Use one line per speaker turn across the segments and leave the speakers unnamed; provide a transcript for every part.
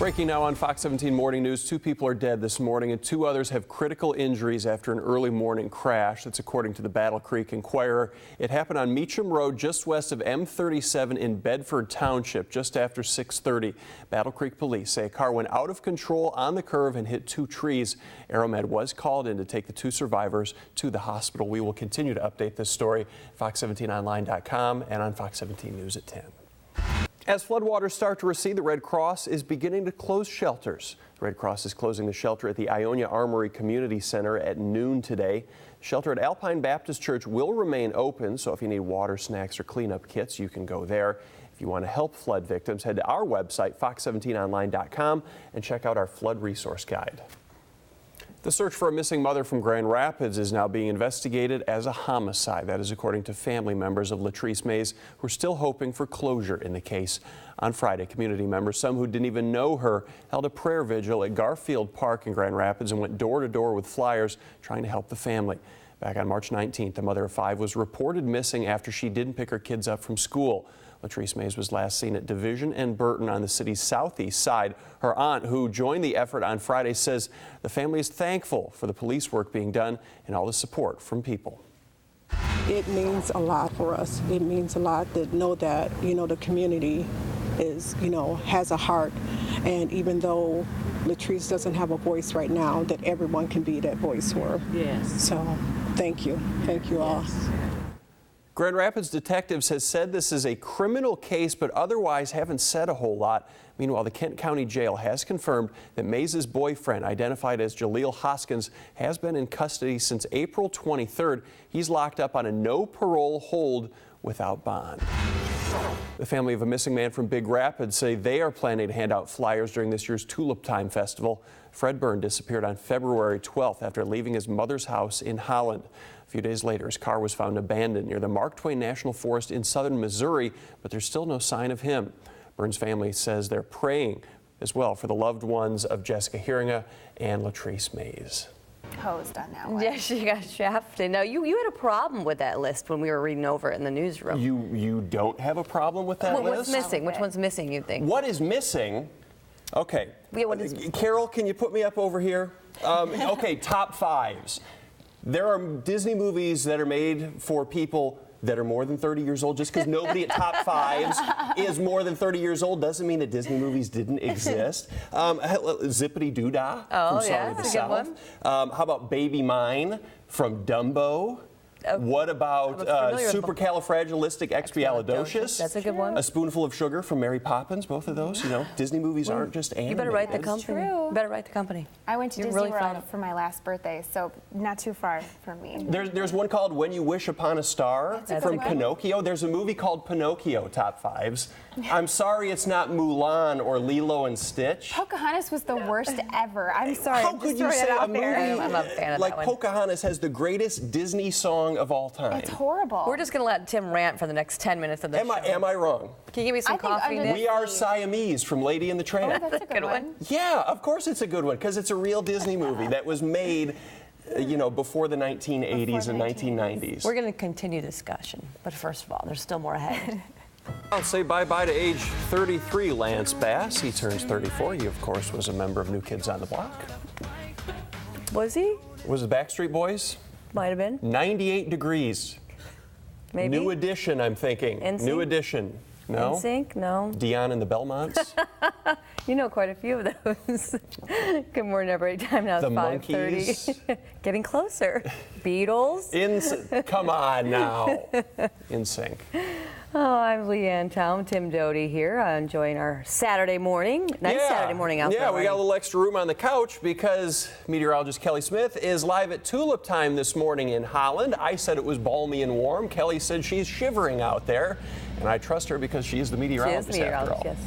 Breaking now on Fox 17 Morning News, 2 people are dead this morning and 2 others have critical injuries after an early morning crash. That's according to the Battle Creek Enquirer. It happened on Meacham Road just west of M37 in Bedford Township just after 6:30. Battle Creek police say a car went out of control on the curve and hit 2 trees. Aeromed was called in to take the 2 survivors to the hospital. We will continue to update this story at fox17online.com and on Fox 17 News at 10. As floodwaters start to recede, the Red Cross is beginning to close shelters. The Red Cross is closing the shelter at the Ionia Armory Community Center at noon today. The shelter at Alpine Baptist Church will remain open, so if you need water, snacks, or cleanup kits, you can go there. If you want to help flood victims, head to our website, fox17online.com, and check out our flood resource guide. The search for a missing mother from Grand Rapids is now being investigated as a homicide. That is according to family members of Latrice Mays, who are still hoping for closure in the case. On Friday, community members, some who didn't even know her, held a prayer vigil at Garfield Park in Grand Rapids and went door to door with flyers trying to help the family. Back on March 19th, the mother of 5 was reported missing after she didn't pick her kids up from school. Latrice Mays was last seen at Division and Burton on the city's southeast side. Her aunt, who joined the effort on Friday, says the family is thankful for the police work being done and all the support from people.
It means a lot for us. It means a lot to know that, the community is, has a heart. And even though Latrice doesn't have a voice right now, that everyone can be that voice for her. Yes. So thank you. Thank you all.
Grand Rapids detectives has said this is a criminal case, but otherwise haven't said a whole lot. Meanwhile, the Kent County Jail has confirmed that Mays' boyfriend, identified as Jaleel Hoskins, has been in custody since April 23rd. He's locked up on a no parole hold without bond. The family of a missing man from Big Rapids say they are planning to hand out flyers during this year's Tulip Time Festival. Fred Byrne disappeared on February 12th after leaving his mother's house in Holland. A few days later, his car was found abandoned near the Mark Twain National Forest in southern Missouri, but there's still no sign of him. Byrne's family says they're praying as well for the loved ones of Jessica Hiringa and Latrice Mays.
Hosed on that one.
Yeah, she got shafted. Now, you had a problem with that list when we were reading over it in the newsroom.
You don't have a problem with that list?
What's missing? Which one's missing, you think?
What is missing? Okay.
Yeah, what is...
Carol, can you put me up over here? Okay, top 5s. There are Disney movies that are made for people that are more than 30 years old. Just because nobody at top 5s is more than 30 years old doesn't mean that Disney movies didn't exist. Zippity Doo Dah from Song of the South. How about Baby Mine from Dumbo? What about Supercalifragilisticexpialidocious?
That's a good one.
A Spoonful of Sugar from Mary Poppins, both of those. Disney movies aren't just animated.
You better write the company.
True.
You better write the company.
I went to Disney World for my last birthday, so not too far from me.
There's one called When You Wish Upon a Star from Pinocchio. There's a movie called Pinocchio, top 5s. I'm sorry it's not Mulan or Lilo and Stitch.
Pocahontas was the worst ever. I'm sorry.
How could you say a movie
I'm a fan of
like
that one.
Pocahontas has the greatest Disney song of all time?
It's horrible.
We're just going to let Tim rant for the next 10 minutes of this show.
Am I wrong?
Can you give me some coffee, Nick?
We Are Siamese from Lady and the Tramp.
Oh, that's a good one.
Yeah, of course it's a good one, because it's a real Disney movie that was made, before the 1980s and 1990s.
We're going to continue discussion, but first of all, there's still more ahead.
I'll say bye-bye to age 33 Lance Bass. He turns 34. He, of course, was a member of New Kids on the Block.
Was he?
Was it Backstreet Boys?
Might have been.
98 Degrees.
Maybe.
New Edition, I'm thinking.
NSYNC?
New Edition. No?
NSYNC? No.
Dion and the Belmonts?
You know quite a few of those. Good morning, every time now. It's
The
5:30.
Monkees.
Getting closer. Beatles.
Come on now. NSYNC.
Oh, I'm Leanne Tom, Tim Doty here, enjoying our Saturday morning. Nice Saturday morning out there.
Yeah, we got a little extra room on the couch because meteorologist Kelly Smith is live at Tulip Time this morning in Holland. I said it was balmy and warm. Kelly said she's shivering out there, and I trust her because she is the meteorologist after all.
Yes.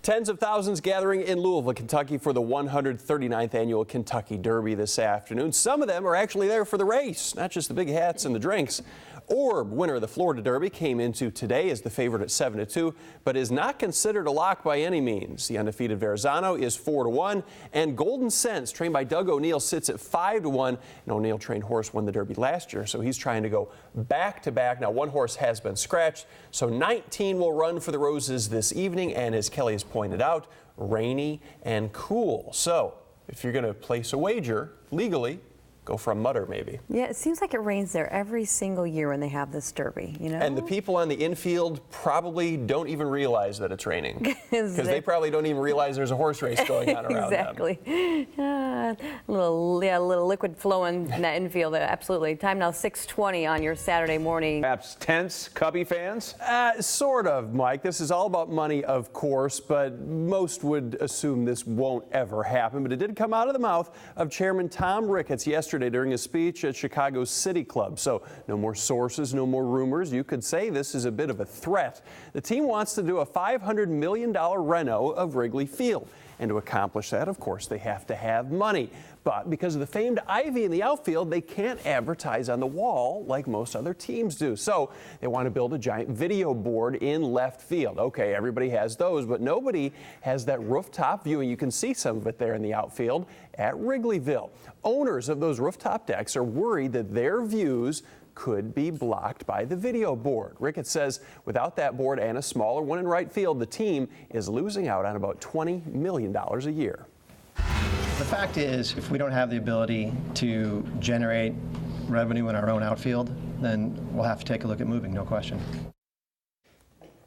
Tens of thousands gathering in Louisville, Kentucky for the 139th annual Kentucky Derby this afternoon. Some of them are actually there for the race, not just the big hats and the drinks. Orb, winner of the Florida Derby, came into today as the favorite at 7-2, but is not considered a lock by any means. The undefeated Verrazano is 4-1, and Golden Sense, trained by Doug O'Neill, sits at 5-1. An O'Neill-trained horse won the Derby last year, so he's trying to go back-to-back. Now, one horse has been scratched, so 19 will run for the Roses this evening, and as Kelly has pointed out, rainy and cool. So if you're going to place a wager legally, go for a mutter maybe.
Yeah, it seems like it rains there every single year when they have this derby, you know?
And the people on the infield probably don't even realize that it's raining. Because they probably don't even realize there's a horse race going on around them.
Exactly. A little liquid flowing in that infield, absolutely. Time now 6:20 on your Saturday morning.
Perhaps tense Cubby fans?
Sort of, Mike. This is all about money, of course, but most would assume this won't ever happen. But it did come out of the mouth of Chairman Tom Ricketts yesterday during a speech at Chicago's City Club. So no more sources, no more rumors. You could say this is a bit of a threat. The team wants to do a $500 million reno of Wrigley Field. And to accomplish that, of course, they have to have money. But because of the famed ivy in the outfield, they can't advertise on the wall like most other teams do. So they want to build a giant video board in left field. Okay, everybody has those, but nobody has that rooftop view, and you can see some of it there in the outfield at Wrigleyville. Owners of those rooftop decks are worried that their views could be blocked by the video board. Ricketts says without that board and a smaller one in right field, the team is losing out on about $20 million a year.
The fact is, if we don't have the ability to generate revenue in our own outfield, then we'll have to take a look at moving, no question.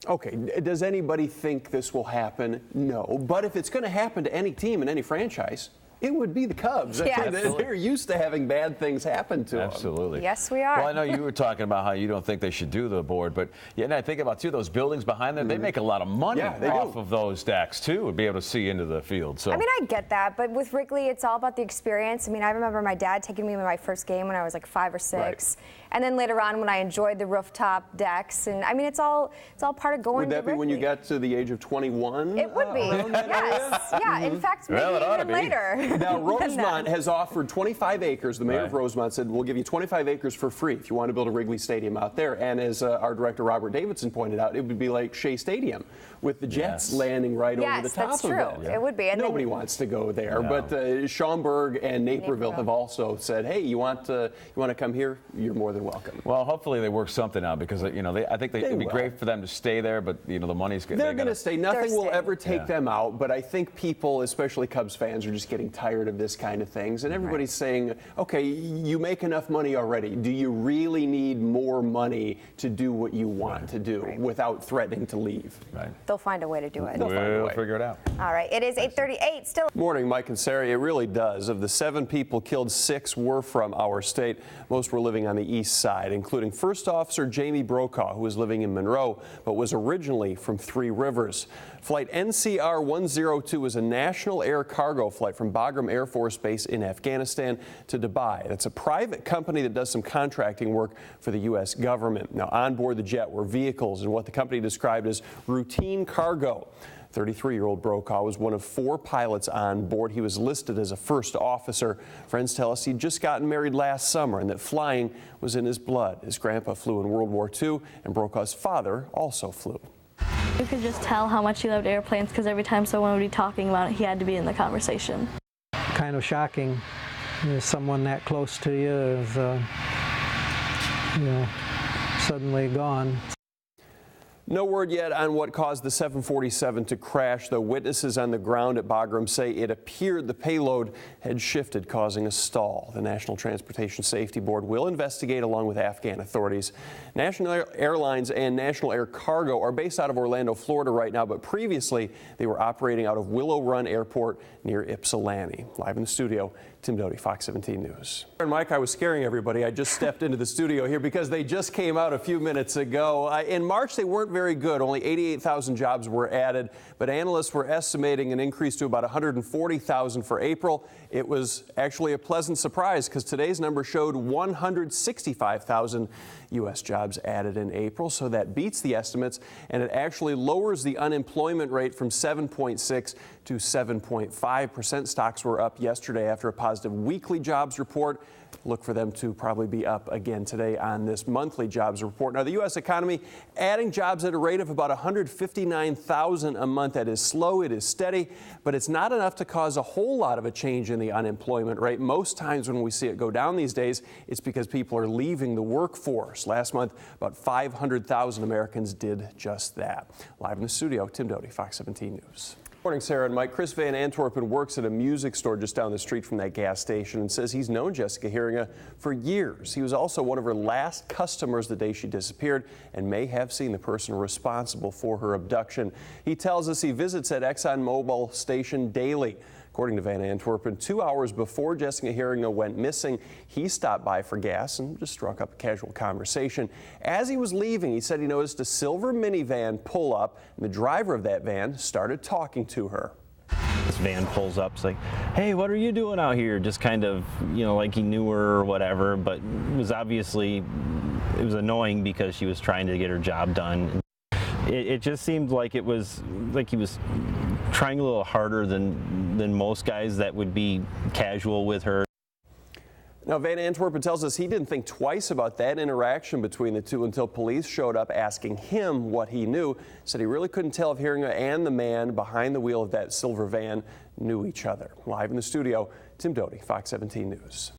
Okay, does anybody think this will happen? No. But if it's going to happen to any team in any franchise, it would be the Cubs.
Yeah.
They're used to having bad things happen to them.
Absolutely.
Yes, we are.
Well, I know you were talking about how you don't think they should do the board, but yeah, and I think about too those buildings behind them. They make a lot of money off of those decks too, to be able to see into the field. So
I mean, I get that, but with Wrigley, it's all about the experience. I mean, I remember my dad taking me to my first game when I was like 5 or 6, and then later on when I enjoyed the rooftop decks, and I mean, it's all part of going.
Would that
to
be when you
Wrigley.
got to the age of 21?
It would be. Yes. Yeah. In fact, maybe
Well, it ought to
even
be.
later.
Now,
than
Rosemont
that.
has offered 25 acres. The mayor of
Right.
Rosemont said, we'll give you 25 acres for free if you want to build a Wrigley Stadium out there. And as our director, Robert Davidson, pointed out, it would be like Shea Stadium with the Jets landing right over the top
that's
of
true.
it.
It would be. And
Nobody
then,
wants to go there.
No.
But Schaumburg and Naperville
Naperville.
have also said, hey, you want to come here? You're more than welcome.
well, hopefully they work something out because I think it'd be
will.
great for them to stay there, but the money's good.
They're going to stay. Nothing will
staying.
ever take them out, but I think people, especially Cubs fans, are just getting tired of this kind of things. And everybody's saying, okay, you make enough money already. Do you really need more money to do what you want to do without threatening to leave?
Right.
they'll find a way to do it.
They'll find a
We'll
way.
figure it out.
All right. It is 8:38. Still.
Morning, Mike and Sarah. It really does. Of the 7 people killed, 6 were from our state. Most were living on the east side, including First Officer Jamie Brokaw, who was living in Monroe, but was originally from Three Rivers. Flight NCR 102 is a national air cargo flight from Bagram Air Force Base in Afghanistan to Dubai. That's a private company that does some contracting work for the U.S. government. Now, on board the jet were vehicles and what the company described as routine cargo. 33-year-old Brokaw was one of 4 pilots on board. He was listed as a first officer. Friends tell us he'd just gotten married last summer and that flying was in his blood. His grandpa flew in World War II, and Brokaw's father also flew.
You could just tell how much he loved airplanes because every time someone would be talking about it, he had to be in the conversation.
Kind of shocking. Someone that close to you is, suddenly gone.
No word yet on what caused the 747 to crash, though witnesses on the ground at Bagram say it appeared the payload had shifted, causing a stall. The National Transportation Safety Board will investigate along with Afghan authorities. National Airlines and National Air Cargo are based out of Orlando, Florida right now, but previously they were operating out of Willow Run Airport near Ypsilanti. Live in the studio, Tim Doty, Fox 17 News. And Mike, I was scaring everybody. I just stepped into the studio here because they just came out a few minutes ago. In March, they weren't very good. Only 88,000 jobs were added, but analysts were estimating an increase to about 140,000 for April. It was actually a pleasant surprise because today's number showed 165,000 U.S. jobs added in April, so that beats the estimates, and it actually lowers the unemployment rate from 7.6 to 7.5%. Stocks were up yesterday after a positive weekly jobs report. Look for them to probably be up again today on this monthly jobs report. Now, the U.S. economy adding jobs at a rate of about 159,000 a month. That is slow, it is steady, but it's not enough to cause a whole lot of a change in the unemployment rate. Most times when we see it go down these days, it's because people are leaving the workforce. Last month, about 500,000 Americans did just that. Live in the studio, Tim Doty, Fox 17 News. Morning, Sarah and Mike. Chris Van Antwerpen works at a music store just down the street from that gas station and says he's known Jessica Heringa for years. He was also one of her last customers the day she disappeared and may have seen the person responsible for her abduction. He tells us he visits that ExxonMobil station daily. According to Van Antwerpen, 2 hours before Jessica Heringa went missing, he stopped by for gas and just struck up a casual conversation. As he was leaving, he said he noticed a silver minivan pull up, and the driver of that van started talking to her.
This van pulls up, it's like, hey, what are you doing out here? Just kind of, like he knew her or whatever, but it was annoying because she was trying to get her job done. It just seemed like it was like he was trying a little harder than most guys that would be casual with her.
Now, Van Antwerpen tells us he didn't think twice about that interaction between the two until police showed up asking him what he knew. Said he really couldn't tell if Heringa and the man behind the wheel of that silver van knew each other. Live in the studio, Tim Doty, Fox 17 News.